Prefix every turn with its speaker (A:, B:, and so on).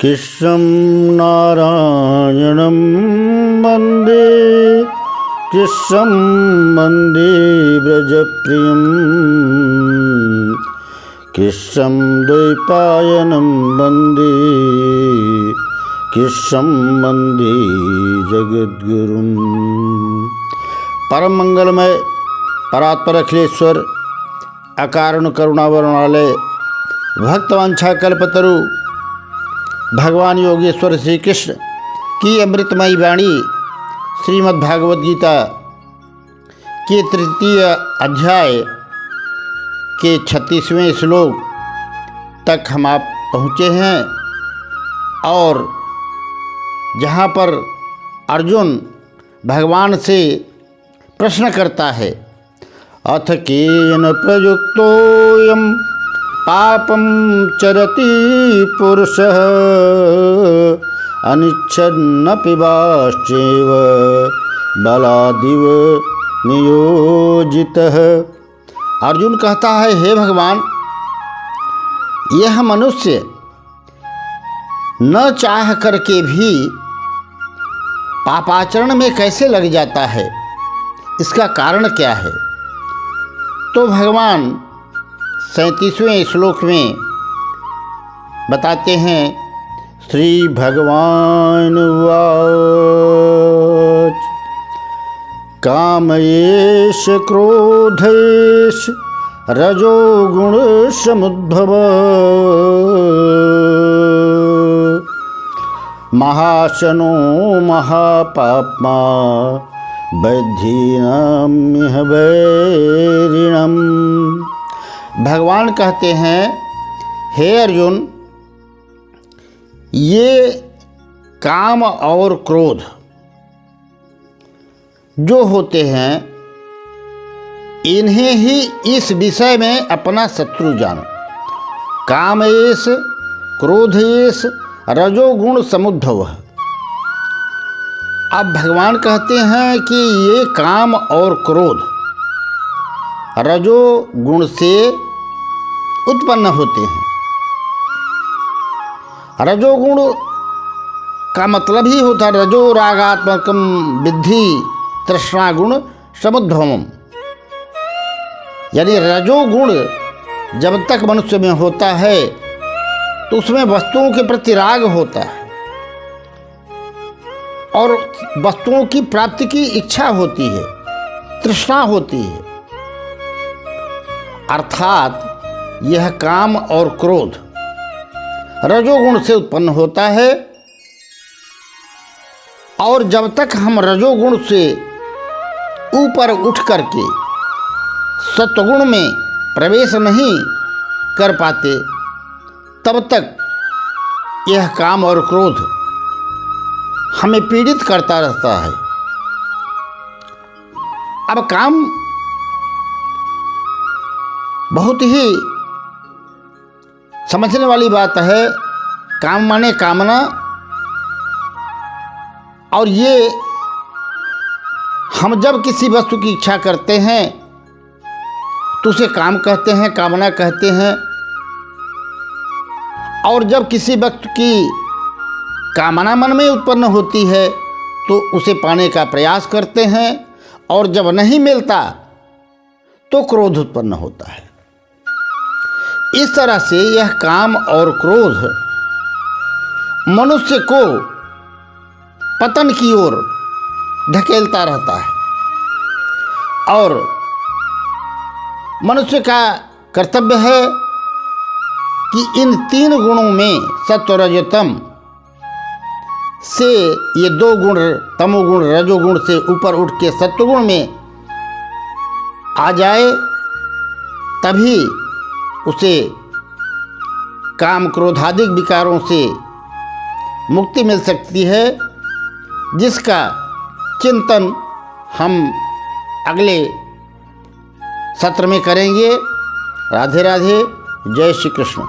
A: कृष्णं नारायणं वन्दे कृष्णं वन्दे व्रजप्रियं कृष्णं द्वैपायनं वन्दे कृष्णं वन्दे जगद्गुरुं। परम मंगलमय परात्पर अखिलेश्वर अकारण करुणावरुणालय भक्तवांछा कल्पतरु भगवान योगेश्वर श्री कृष्ण की अमृतमयी वाणी श्रीमद् भागवत गीता के तृतीय अध्याय के 36वें श्लोक तक हम आप पहुँचे हैं और जहाँ पर अर्जुन भगवान से प्रश्न करता है, अथ केन प्रयुक्तोऽयं पापं चरति पुरुषः अनिच्छन्नपि वाश्चैव बलादिव नियोजितः। अर्जुन कहता है, हे भगवान, यह मनुष्य न चाह करके भी पापाचरण में कैसे लग जाता है, इसका कारण क्या है? तो भगवान 37वें श्लोक में बताते हैं, श्री भगवान उवाच कामयेश क्रोधेश रजोगुण समुद्भव महाशनो महापाप्मा बद्धीनामिह वैरिणम्। भगवान कहते हैं, हे अर्जुन, ये काम और क्रोध जो होते हैं, इन्हें ही इस विषय में अपना शत्रु जानो। कामयेश क्रोधयेश रजोगुण समुद्धव। अब भगवान कहते हैं कि ये काम और क्रोध रजोगुण से उत्पन्न होते हैं। रजोगुण का मतलब ही होता है रजो रागात्मकम विद्धि तृष्णागुण समुद्भवम, यानी रजोगुण जब तक मनुष्य में होता है तो उसमें वस्तुओं के प्रति राग होता है और वस्तुओं की प्राप्ति की इच्छा होती है, तृष्णा होती है। अर्थात यह काम और क्रोध रजोगुण से उत्पन्न होता है और जब तक हम रजोगुण से ऊपर उठ करके सत्वगुण में प्रवेश नहीं कर पाते, तब तक यह काम और क्रोध हमें पीड़ित करता रहता है। अब काम बहुत ही समझने वाली बात है। काम माने कामना, और ये हम जब किसी वस्तु की इच्छा करते हैं तो उसे काम कहते हैं, कामना कहते हैं। और जब किसी वस्तु की कामना मन में उत्पन्न होती है तो उसे पाने का प्रयास करते हैं, और जब नहीं मिलता तो क्रोध उत्पन्न होता है। इस तरह से यह काम और क्रोध मनुष्य को पतन की ओर ढकेलता रहता है और मनुष्य का कर्तव्य है कि इन तीन गुणों में सत्व रजतम से ये दो गुण तमोगुण रजोगुण से ऊपर उठ के सत्वगुण में आ जाए, तभी उसे काम क्रोधादिक विकारों से मुक्ति मिल सकती है, जिसका चिंतन हम अगले सत्र में करेंगे। राधे राधे, जय श्री कृष्ण।